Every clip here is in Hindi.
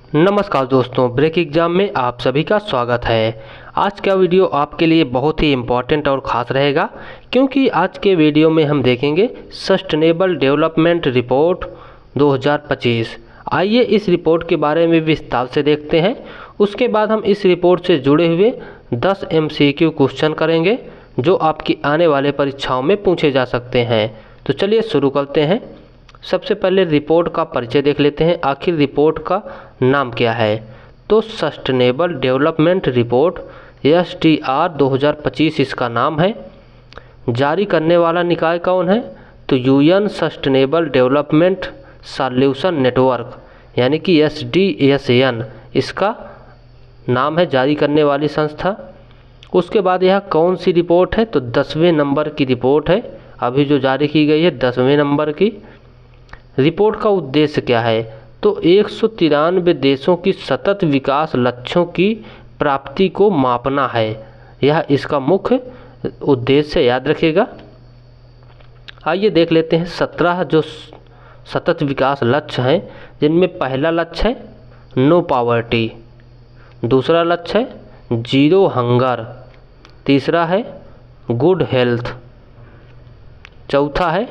नमस्कार दोस्तों, ब्रेक एग्जाम में आप सभी का स्वागत है। आज का वीडियो आपके लिए बहुत ही इम्पोर्टेंट और ख़ास रहेगा, क्योंकि आज के वीडियो में हम देखेंगे सस्टेनेबल डेवलपमेंट रिपोर्ट 2025। आइए इस रिपोर्ट के बारे में विस्तार से देखते हैं। उसके बाद हम इस रिपोर्ट से जुड़े हुए 10 MCQ क्वेश्चन करेंगे जो आपकी आने वाले परीक्षाओं में पूछे जा सकते हैं। तो चलिए शुरू करते हैं। सबसे पहले रिपोर्ट का परिचय देख लेते हैं, आखिर रिपोर्ट का नाम क्या है। तो सस्टेनेबल डेवलपमेंट रिपोर्ट SDR 2025 इसका नाम है। जारी करने वाला निकाय कौन है? तो UN sustainable development solution network यानी कि SDSN इसका नाम है, जारी करने वाली संस्था। उसके बाद यह कौन सी रिपोर्ट है? तो 10वें नंबर की रिपोर्ट है, अभी जो जारी की गई है 10वें नंबर की। रिपोर्ट का उद्देश्य क्या है? तो 193 देशों की सतत विकास लक्ष्यों की प्राप्ति को मापना है, यह इसका मुख्य उद्देश्य, याद रखिएगा। आइए देख लेते हैं 17 जो सतत विकास लक्ष्य हैं, जिनमें पहला लक्ष्य है नो पॉवर्टी, दूसरा लक्ष्य है जीरो हंगर, तीसरा है गुड हेल्थ, चौथा है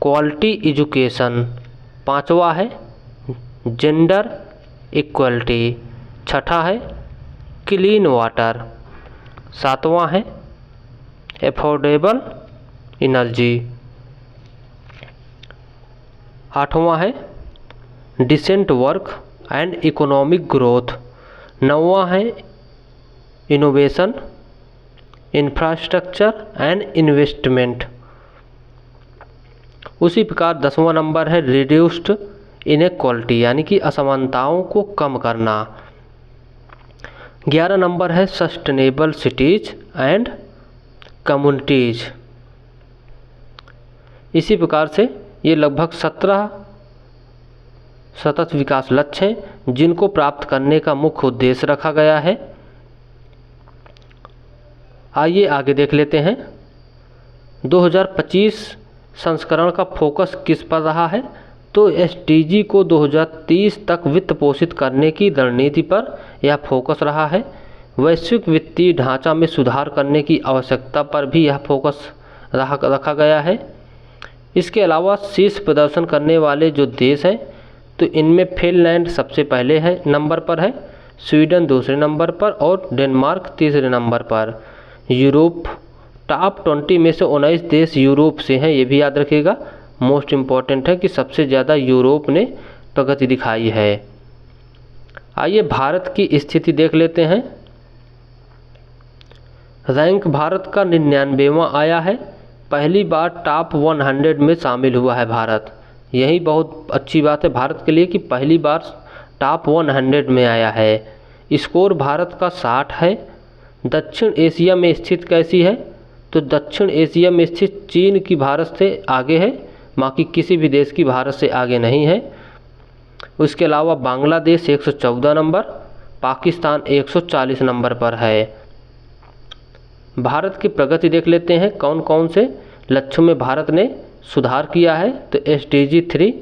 क्वालिटी एजुकेशन, पांचवा है जेंडर इक्वलिटी, छठा है क्लीन वाटर, सातवां है एफोर्डेबल एनर्जी, आठवां है decent work and economic growth, नौवां है इनोवेशन इंफ्रास्ट्रक्चर एंड इन्वेस्टमेंट। उसी प्रकार 10वां नंबर है रिड्यूस्ड इनइक्वालिटी यानी कि असमानताओं को कम करना। 11 नंबर है सस्टेनेबल सिटीज एंड कम्युनिटीज। इसी प्रकार से ये लगभग 17 सतत विकास लक्ष्य हैं जिनको प्राप्त करने का मुख्य उद्देश्य रखा गया है। आइए आगे देख लेते हैं। 2025 संस्करण का फोकस किस पर रहा है? तो SDG को 2030 तक वित्त पोषित करने की रणनीति पर यह फोकस रहा है। वैश्विक वित्तीय ढांचा में सुधार करने की आवश्यकता पर भी यह फोकस रखा गया है। इसके अलावा शीर्ष प्रदर्शन करने वाले जो देश हैं, तो इनमें फिनलैंड सबसे पहले है नंबर पर है, स्वीडन दूसरे नंबर पर और डेनमार्क तीसरे नंबर पर। यूरोप टॉप 20 में से 19 देश यूरोप से हैं, ये भी याद रखिएगा। मोस्ट इम्पॉर्टेंट है कि सबसे ज़्यादा यूरोप ने प्रगति दिखाई है। आइए भारत की स्थिति देख लेते हैं। रैंक भारत का 99वां आया है। पहली बार टॉप 100 में शामिल हुआ है भारत। यही बहुत अच्छी बात है भारत के लिए कि पहली बार टॉप 100 में आया है। स्कोर भारत का 60 है। दक्षिण एशिया में स्थित कैसी है? तो दक्षिण एशिया में स्थित चीन की भारत से आगे है, बाकी किसी भी देश की भारत से आगे नहीं है। उसके अलावा बांग्लादेश 114 नंबर, पाकिस्तान 140 नंबर पर है। भारत की प्रगति देख लेते हैं, कौन कौन से लक्ष्यों में भारत ने सुधार किया है। तो SDG 3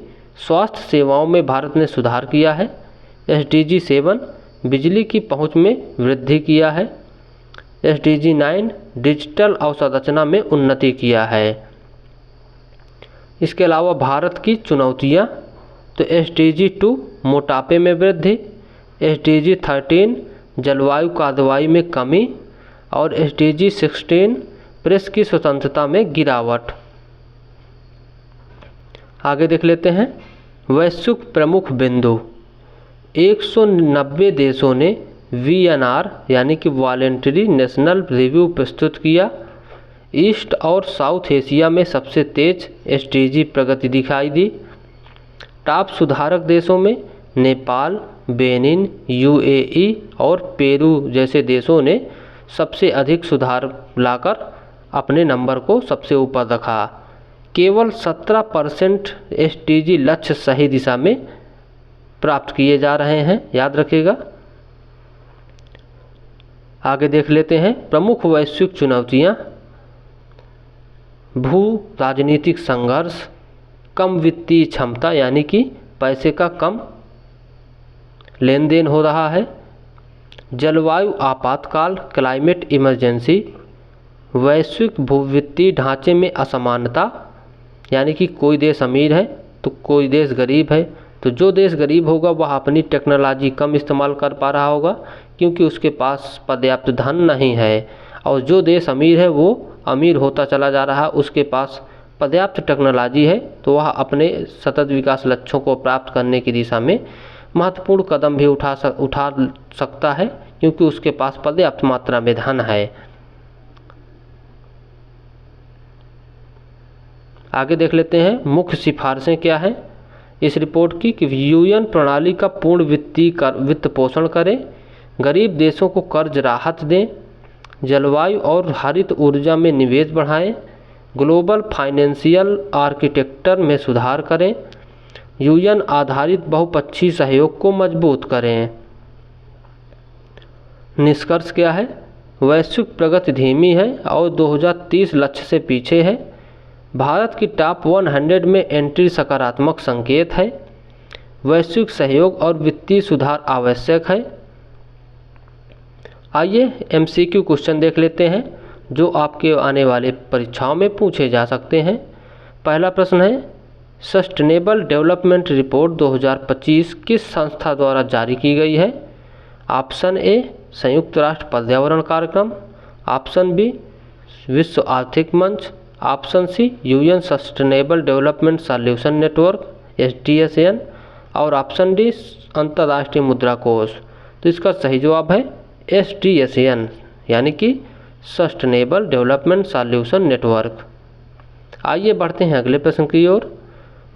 स्वास्थ्य सेवाओं में भारत ने सुधार किया है। SDG 7 बिजली की पहुंच में वृद्धि किया है। SDG 9 डिजिटल अवसंरचना में उन्नति किया है। इसके अलावा भारत की चुनौतियां, तो SDG 2 मोटापे में वृद्धि, SDG 13 जलवायु कार्रवाई में कमी और SDG 16 प्रेस की स्वतंत्रता में गिरावट। आगे देख लेते हैं वैश्विक प्रमुख बिंदु। 190 देशों ने VNR यानी कि वॉलेंटरी नेशनल रिव्यू प्रस्तुत किया। ईस्ट और साउथ एशिया में सबसे तेज SDG प्रगति दिखाई दी। टॉप सुधारक देशों में नेपाल, बेनिन, UAE और पेरू जैसे देशों ने सबसे अधिक सुधार लाकर अपने नंबर को सबसे ऊपर रखा। केवल 17% SDG लक्ष्य सही दिशा में प्राप्त किए जा रहे हैं, याद रखिएगा। आगे देख लेते हैं प्रमुख वैश्विक चुनौतियां। भू राजनीतिक संघर्ष, कम वित्तीय क्षमता यानी कि पैसे का कम लेन देन हो रहा है। जलवायु आपातकाल, क्लाइमेट इमरजेंसी, वैश्विक भूवित्तीय ढांचे में असमानता, यानी कि कोई देश अमीर है तो कोई देश गरीब है, तो जो देश गरीब होगा वह अपनी टेक्नोलॉजी कम इस्तेमाल कर पा रहा होगा क्योंकि उसके पास पर्याप्त धन नहीं है, और जो देश अमीर है वो अमीर होता चला जा रहा है, उसके पास पर्याप्त टेक्नोलॉजी है, तो वह अपने सतत विकास लक्ष्यों को प्राप्त करने की दिशा में महत्वपूर्ण कदम भी उठा सकता है क्योंकि उसके पास पर्याप्त मात्रा में धन है। आगे देख लेते हैं मुख्य सिफारिशें क्या हैं इस रिपोर्ट की कि यूएन प्रणाली का पूर्ण वित्त पोषण करें, गरीब देशों को कर्ज राहत दें, जलवायु और हरित ऊर्जा में निवेश बढ़ाएं, ग्लोबल फाइनेंशियल आर्किटेक्चर में सुधार करें, यूएन आधारित बहुपक्षीय सहयोग को मजबूत करें। निष्कर्ष क्या है? वैश्विक प्रगति धीमी है और 2030 लक्ष्य से पीछे है। भारत की टॉप 100 में एंट्री सकारात्मक संकेत है। वैश्विक सहयोग और वित्तीय सुधार आवश्यक है। आइए एमसीक्यू क्वेश्चन देख लेते हैं जो आपके आने वाले परीक्षाओं में पूछे जा सकते हैं। पहला प्रश्न है, सस्टेनेबल डेवलपमेंट रिपोर्ट 2025 किस संस्था द्वारा जारी की गई है? ऑप्शन ए संयुक्त राष्ट्र पर्यावरण कार्यक्रम, ऑप्शन बी विश्व आर्थिक मंच, option C UN sustainable development solution network SDSN, और ऑप्शन डी अंतर्राष्ट्रीय मुद्रा कोष। तो इसका सही जवाब है SDSN, यानी कि सस्टेनेबल डेवलपमेंट सॉल्यूशन नेटवर्क। आइए बढ़ते हैं अगले प्रश्न की ओर।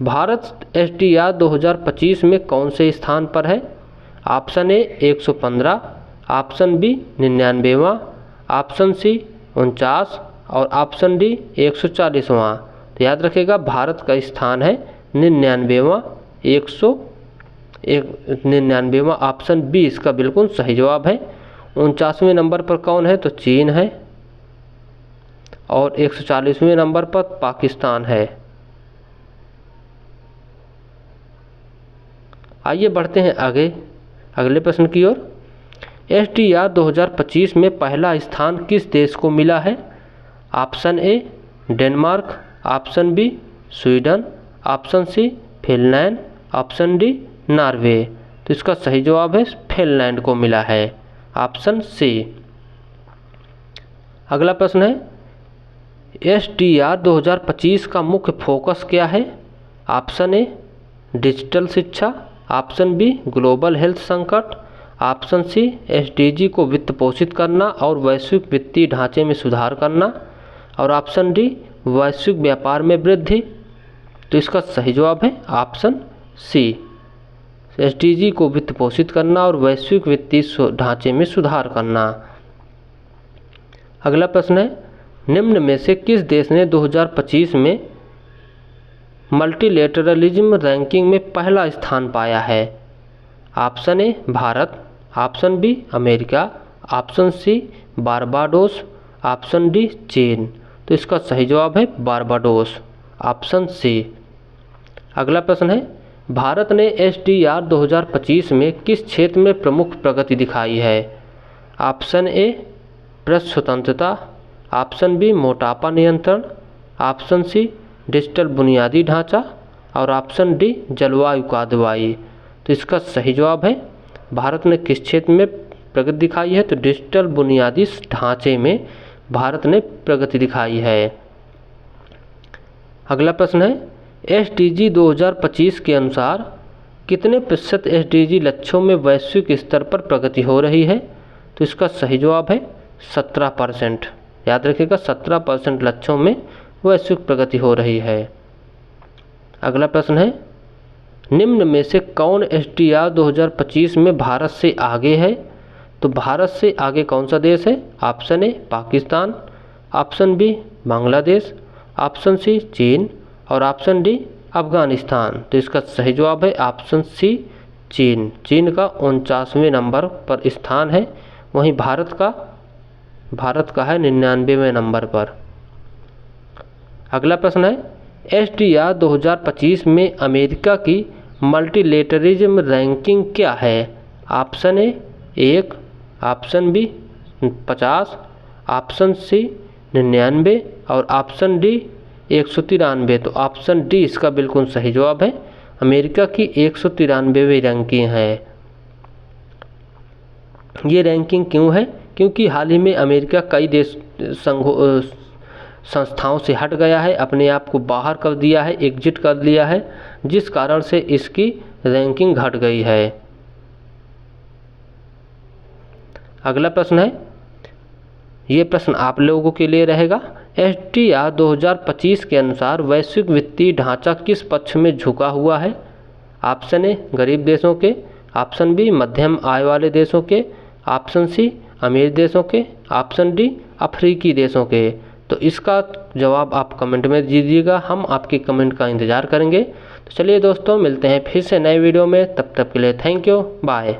भारत SDR 2025 में कौन से स्थान पर है? ऑप्शन ए 115, ऑप्शन बी 99वां, ऑप्शन सी 49 और ऑप्शन डी 140वां। तो याद रखिएगा भारत का स्थान है 99वां, 199वां, ऑप्शन बी इसका बिल्कुल सही जवाब है। 49वें नंबर पर कौन है? तो चीन है, और 140वें नंबर पर पाकिस्तान है। आइए बढ़ते हैं आगे अगले प्रश्न की ओर। SDR 2025 में पहला स्थान किस देश को मिला है? Option A Denmark, option B Sweden, option C Finland, option D Norway. तो इसका सही जवाब है फिनलैंड को मिला है, ऑप्शन सी। अगला प्रश्न है, SDR 2025 का मुख्य फोकस क्या है? ऑप्शन ए डिजिटल शिक्षा, ऑप्शन बी ग्लोबल हेल्थ संकट, ऑप्शन सी SDG को वित्त पोषित करना और वैश्विक वित्तीय ढांचे में सुधार करना, और ऑप्शन डी वैश्विक व्यापार में वृद्धि। तो इसका सही जवाब है ऑप्शन सी, SDG को वित्त पोषित करना और वैश्विक वित्तीय ढांचे में सुधार करना। अगला प्रश्न है, निम्न में से किस देश ने 2025 में मल्टीलेटरलिज्म रैंकिंग में पहला स्थान पाया है? Option A Bharat, option B America, option C Barbados, option D चीन। तो इसका सही जवाब है बारबाडोस, ऑप्शन सी। अगला प्रश्न है, भारत ने SDR 2025 में किस क्षेत्र में प्रमुख प्रगति दिखाई है? ऑप्शन ए प्रेस स्वतंत्रता, ऑप्शन बी मोटापा नियंत्रण, ऑप्शन सी डिजिटल बुनियादी ढांचा, और ऑप्शन डी जलवायु कार्रवाई। तो इसका सही जवाब है भारत ने किस क्षेत्र में प्रगति दिखाई है? तो डिजिटल बुनियादी ढांचे में भारत ने प्रगति दिखाई है। अगला प्रश्न है, SDG 2025 के अनुसार कितने प्रतिशत SDG लक्ष्यों में वैश्विक स्तर पर प्रगति हो रही है? तो इसका सही जवाब है 17%। याद रखिएगा 17% लक्ष्यों में वैश्विक प्रगति हो रही है। अगला प्रश्न है, निम्न में से कौन SDR 2025 में भारत से आगे है? तो भारत से आगे कौन सा देश है? Option A Pakistan, option B Bangladesh, option C चीन, और ऑप्शन डी अफगानिस्तान। तो इसका सही जवाब है ऑप्शन सी चीन। चीन का 49वें नंबर पर स्थान है, वहीं भारत का है 99वें नंबर पर। अगला प्रश्न है, SDR 2025 में अमेरिका की मल्टीलेटरिज्म रैंकिंग क्या है? Option A 1, option B 50, option C 99 और ऑप्शन डी 193। तो ऑप्शन डी इसका बिल्कुल सही जवाब है। अमेरिका की 193वीं रैंकिंग है। ये रैंकिंग क्यों है? क्योंकि हाल ही में अमेरिका कई देश संस्थाओं से हट गया है, अपने आप को बाहर कर दिया है, एग्जिट कर लिया है, जिस कारण से इसकी रैंकिंग घट गई है। अगला प्रश्न है, ये प्रश्न आप लोगों के लिए रहेगा। STR 2025 के अनुसार वैश्विक वित्तीय ढांचा किस पक्ष में झुका हुआ है? ऑप्शन ए गरीब देशों के, ऑप्शन बी मध्यम आय वाले देशों के, ऑप्शन सी अमीर देशों के, ऑप्शन डी अफ्रीकी देशों के। तो इसका जवाब आप कमेंट में दीजिएगा, हम आपके कमेंट का इंतज़ार करेंगे। तो चलिए दोस्तों, मिलते हैं फिर से नए वीडियो में, तब तक के लिए थैंक यू, बाय।